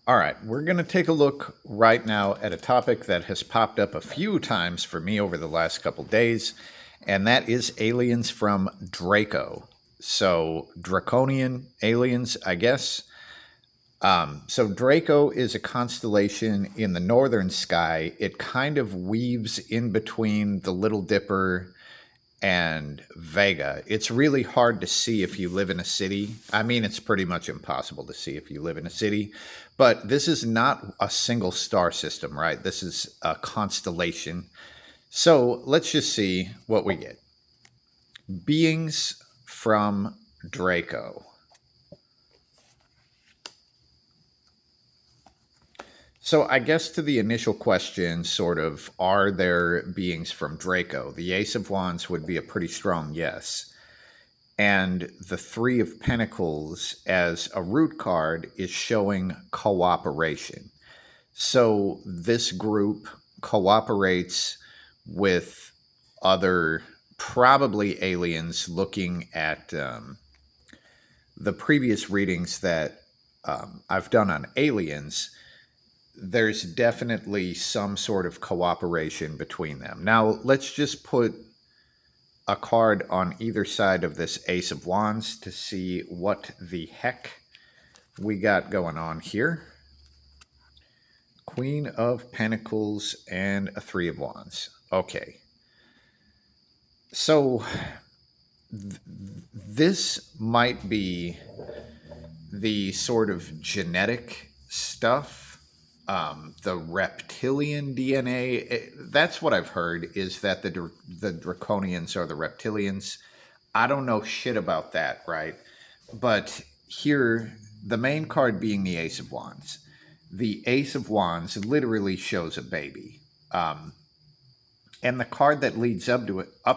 All right, we're going to take a look right now at a topic that has popped up a few times for me over the last couple days, and that is aliens from Draco. So, draconian aliens, I guess. So, Draco is a constellation in the northern sky. It kind of weaves in between the Little Dipper and Vega. It's really hard to see if you live in a city. I mean, it's pretty much impossible to see if you live in a city. But this is not a single star system, right? This is a constellation. So let's just see what we get. Beings from Draco. So I guess to the initial question, sort of, are there beings from Draco? The Ace of Wands would be a pretty strong yes. And the Three of Pentacles as a root card is showing cooperation. So this group cooperates with other, probably aliens, looking at the previous readings that I've done on aliens. There's definitely some sort of cooperation between them. Now, let's just put a card on either side of this Ace of Wands to see what the heck we got going on here. Queen of Pentacles and a Three of Wands. Okay. So this might be the sort of genetic stuff, the reptilian DNA. That's what I've heard, is that the draconians are the reptilians. I don't know shit about that, right? But here, the main card being the Ace of Wands. The Ace of Wands literally shows a baby. And the card that leads up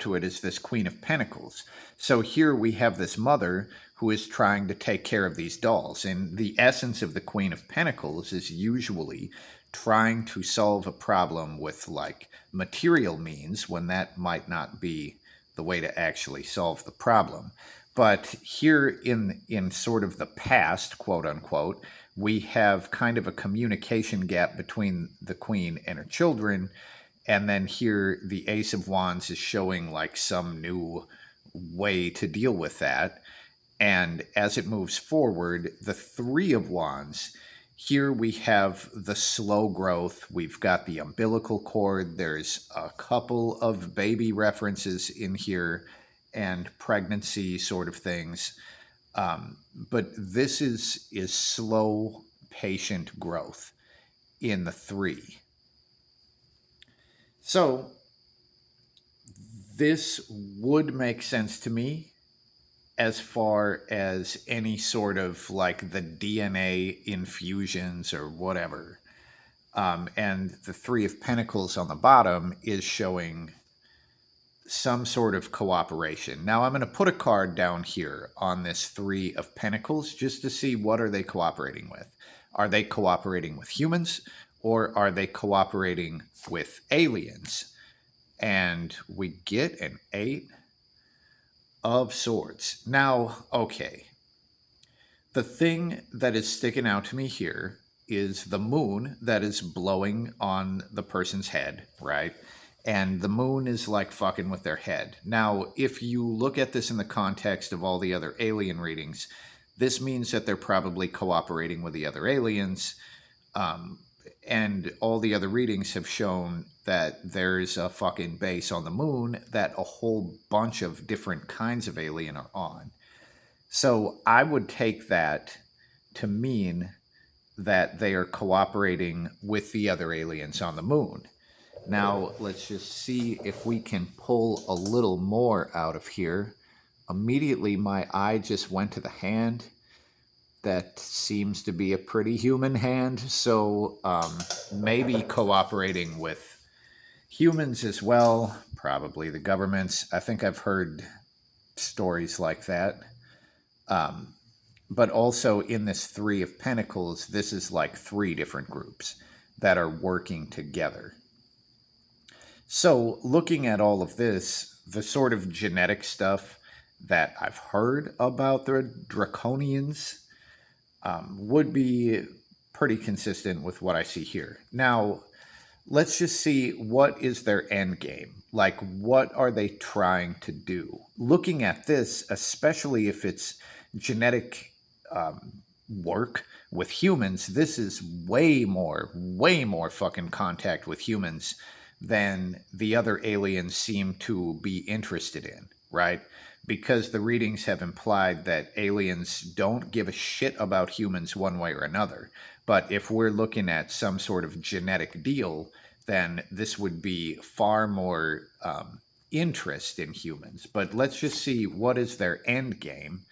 to it is this Queen of Pentacles. So here we have this mother who is trying to take care of these dolls. And the essence of the Queen of Pentacles is usually trying to solve a problem with like material means, when that might not be the way to actually solve the problem. But here in sort of the past, quote unquote, we have kind of a communication gap between the queen and her children. And then here the Ace of Wands is showing like some new way to deal with that. And as it moves forward, the Three of Wands, here we have the slow growth. We've got the umbilical cord. There's a couple of baby references in here and pregnancy sort of things. But this is slow, patient growth in the three. So this would make sense to me as far as any sort of like the DNA infusions or whatever. And the Three of Pentacles on the bottom is showing some sort of cooperation. Now I'm going to put a card down here on this Three of Pentacles just to see what are they cooperating with. Are they cooperating with humans, or are they cooperating with aliens? And we get an Eight of Swords. Now, okay. The thing that is sticking out to me here is the moon that is blowing on the person's head, right? And the moon is like fucking with their head. Now, if you look at this in the context of all the other alien readings, this means that they're probably cooperating with the other aliens. And all the other readings have shown that there's a fucking base on the moon that a whole bunch of different kinds of alien are on. So I would take that to mean that they are cooperating with the other aliens on the moon. Now, let's just see if we can pull a little more out of here. Immediately, my eye just went to the hand. That seems to be a pretty human hand, so maybe cooperating with humans as well, probably the governments. I think I've heard stories like that. But also in this Three of Pentacles, this is like three different groups that are working together. So looking at all of this, the sort of genetic stuff that I've heard about the Draconians would be pretty consistent with what I see here. Now, let's just see what is their end game. Like, what are they trying to do? Looking at this, especially if it's genetic work with humans, this is way more fucking contact with humans than the other aliens seem to be interested in, right? Because the readings have implied that aliens don't give a shit about humans one way or another. But if we're looking at some sort of genetic deal, then this would be far more interest in humans. But let's just see what is their end game.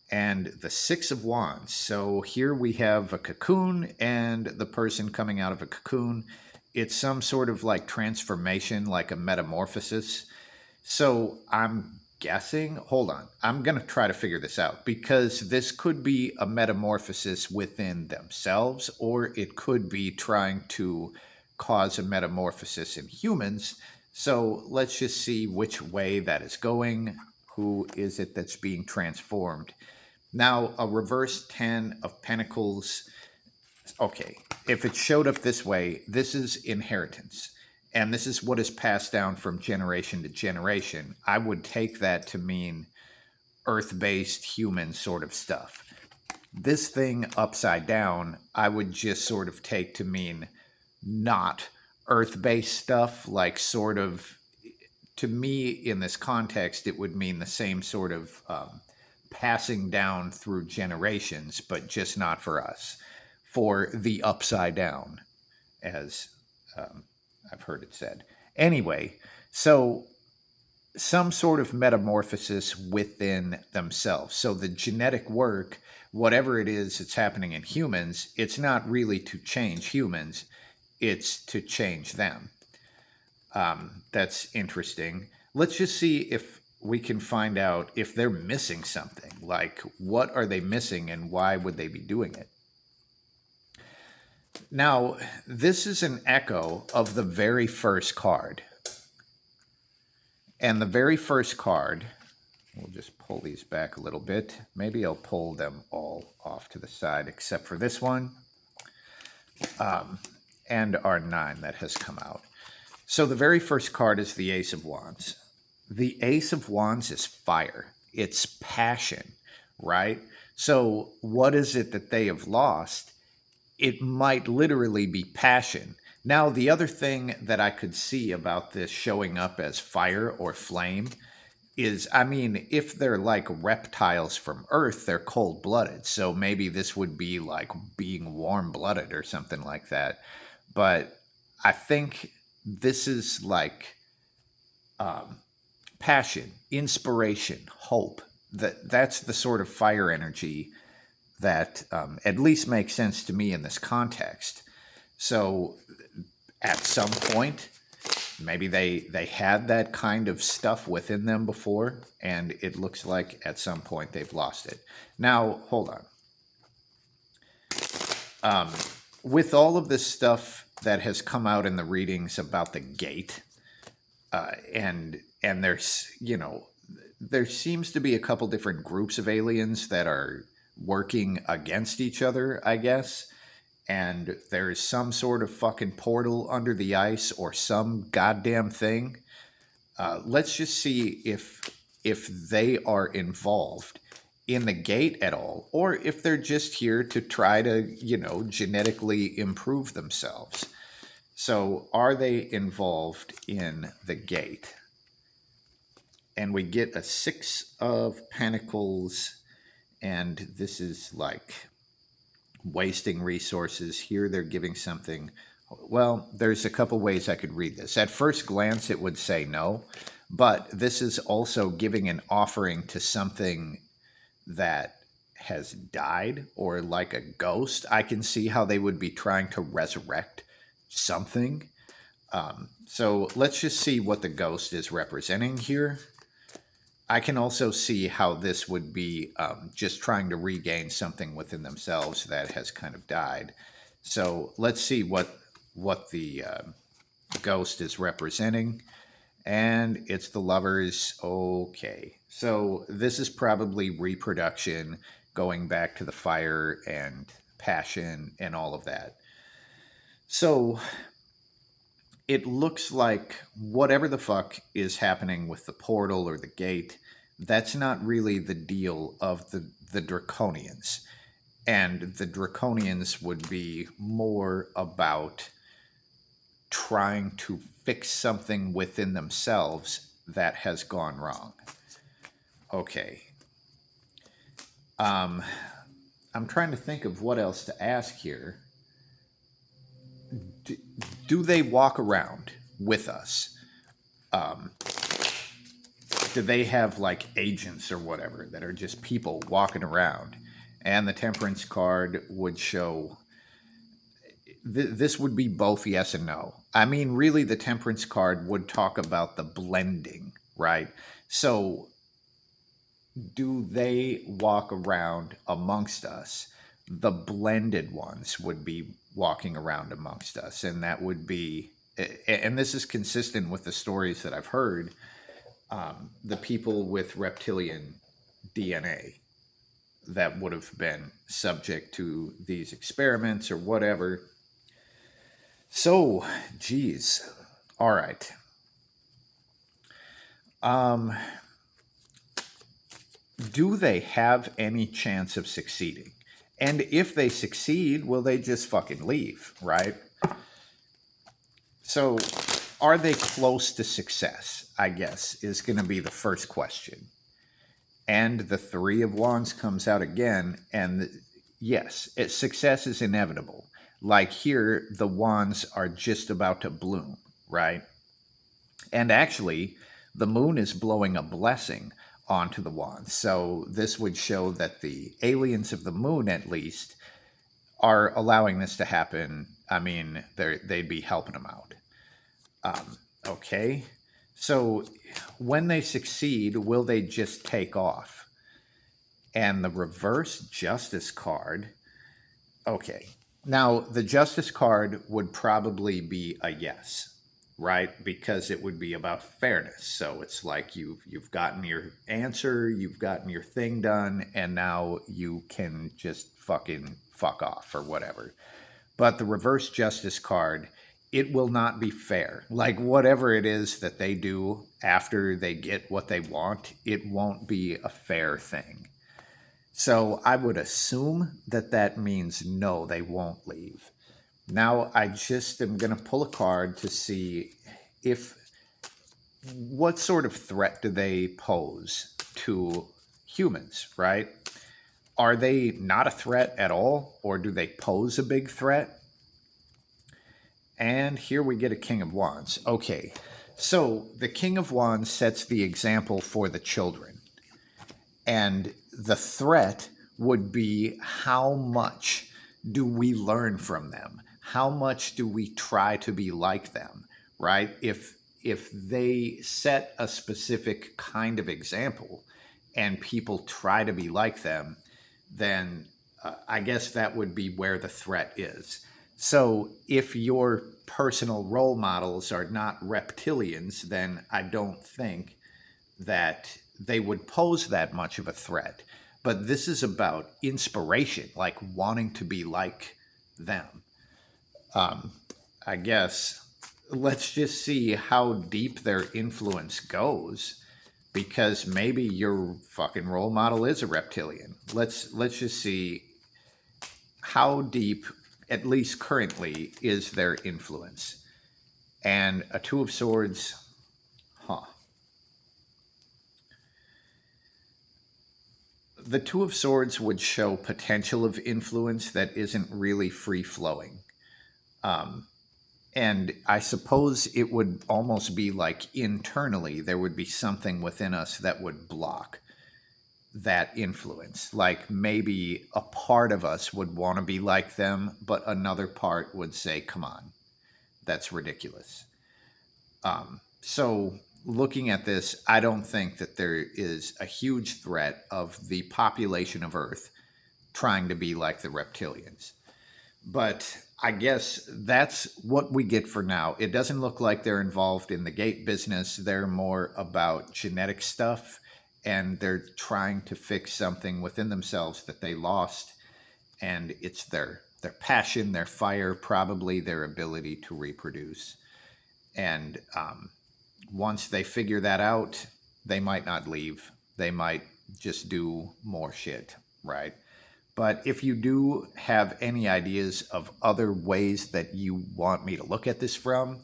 And the Six of Wands. So here we have a cocoon and the person coming out of a cocoon. It's some sort of like transformation, like a metamorphosis. So I'm guessing, hold on, I'm going to try to figure this out because this could be a metamorphosis within themselves, or it could be trying to cause a metamorphosis in humans. So let's just see which way that is going. Who is it that's being transformed? Now, a reverse 10 of Pentacles. Okay, if it showed up this way, this is inheritance. And this is what is passed down from generation to generation. I would take that to mean earth-based human sort of stuff. This thing upside down, I would just sort of take to mean not earth-based stuff, like sort of, to me in this context, it would mean the same sort of passing down through generations, but just not for us, for the upside down, as I've heard it said. Anyway, so some sort of metamorphosis within themselves. So the genetic work, whatever it is that's happening in humans, it's not really to change humans, it's to change them. That's interesting. Let's just see if we can find out if they're missing something. Like, what are they missing and why would they be doing it? Now, this is an echo of the very first card. And the very first card, we'll just pull these back a little bit. Maybe I'll pull them all off to the side except for this one. And our 9 that has come out. So the very first card is the Ace of Wands. The Ace of Wands is fire. It's passion, right? So what is it that they have lost? It might literally be passion. Now, the other thing that I could see about this showing up as fire or flame is, I mean, if they're like reptiles from Earth, they're cold-blooded. So maybe this would be like being warm-blooded or something like that. But I think this is like passion, inspiration, hope. That's the sort of fire energy that at least makes sense to me in this context. So at some point, maybe they had that kind of stuff within them before, and it looks like at some point they've lost it. Now, hold on. With all of this stuff that has come out in the readings about the gate, and there's, you know, there seems to be a couple different groups of aliens that are working against each other, I guess. And there's some sort of fucking portal under the ice or some goddamn thing. Let's just see if they are involved in the gate at all, or if they're just here to try to, you know, genetically improve themselves. So are they involved in the gate? And we get a 6 of Pentacles, and this is like wasting resources. Here they're giving something. Well, there's a couple ways I could read this. At first glance, it would say no, but this is also giving an offering to something that has died, or like a ghost. I can see how they would be trying to resurrect something. So let's just see what the ghost is representing here. I can also see how this would be just trying to regain something within themselves that has kind of died. So let's see what the ghost is representing. And it's the Lovers. Okay. So this is probably reproduction, going back to the fire and passion and all of that. So it looks like whatever the fuck is happening with the portal or the gate, that's not really the deal of the Draconians. And the Draconians would be more about trying to fix something within themselves that has gone wrong. Okay. Um, I'm trying to think of what else to ask here. Do, do they walk around with us? Um, do they have like agents or whatever that are just people walking around? And the temperance card would show this would be both yes and no. I mean, really, the temperance card would talk about the blending, right? So, do they walk around amongst us? The blended ones would be walking around amongst us, and that would be, and this is consistent with the stories that I've heard. The people with reptilian DNA that would have been subject to these experiments or whatever. So, geez. All right. Um, do they have any chance of succeeding? And if they succeed, will they just fucking leave, right? So, are they close to success? I guess is going to be the first question. And the Three of Wands comes out again, and yes, success is inevitable. Like here, the wands are just about to bloom, right? And actually, the moon is blowing a blessing onto the wands. So this would show that the aliens of the moon, at least, are allowing this to happen. I mean, they'd be helping them out. Okay. So when they succeed, will they just take off? And the reverse justice card. Okay. Now, the justice card would probably be a yes, right? Because it would be about fairness. So it's like you've gotten your answer, you've gotten your thing done, and now you can just fucking fuck off or whatever. But the reverse justice card, it will not be fair. Like whatever it is that they do after they get what they want, it won't be a fair thing. So I would assume that that means no, they won't leave. Now I just am going to pull a card to see if what sort of threat do they pose to humans, right? Are they not a threat at all, or do they pose a big threat? And here we get a King of Wands. Okay, so the King of Wands sets the example for the children. And the threat would be how much do we learn from them? How much do we try to be like them, right? If they set a specific kind of example and people try to be like them, then I guess that would be where the threat is. So if your personal role models are not reptilians, then I don't think that they would pose that much of a threat. But this is about inspiration, like wanting to be like them. I guess let's just see how deep their influence goes, because maybe your fucking role model is a reptilian. Let's just see how deep, at least currently, is their influence. And a Two of Swords, huh. The Two of Swords would show potential of influence that isn't really free flowing. And I suppose it would almost be like internally, there would be something within us that would block that influence. Like maybe a part of us would want to be like them, but another part would say, come on, that's ridiculous. So looking at this, I don't think that there is a huge threat of the population of Earth trying to be like the reptilians. But I guess that's what we get for now. It doesn't look like they're involved in the gate business. They're more about genetic stuff, and they're trying to fix something within themselves that they lost. and it's their passion, their fire, probably their ability to reproduce. And once they figure that out, they might not leave. They might just do more shit, right? But if you do have any ideas of other ways that you want me to look at this from,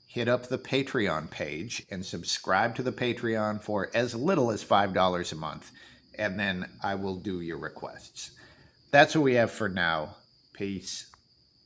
hit up the Patreon page and subscribe to the Patreon for as little as $5 a month. And then I will do your requests. That's what we have for now. Peace.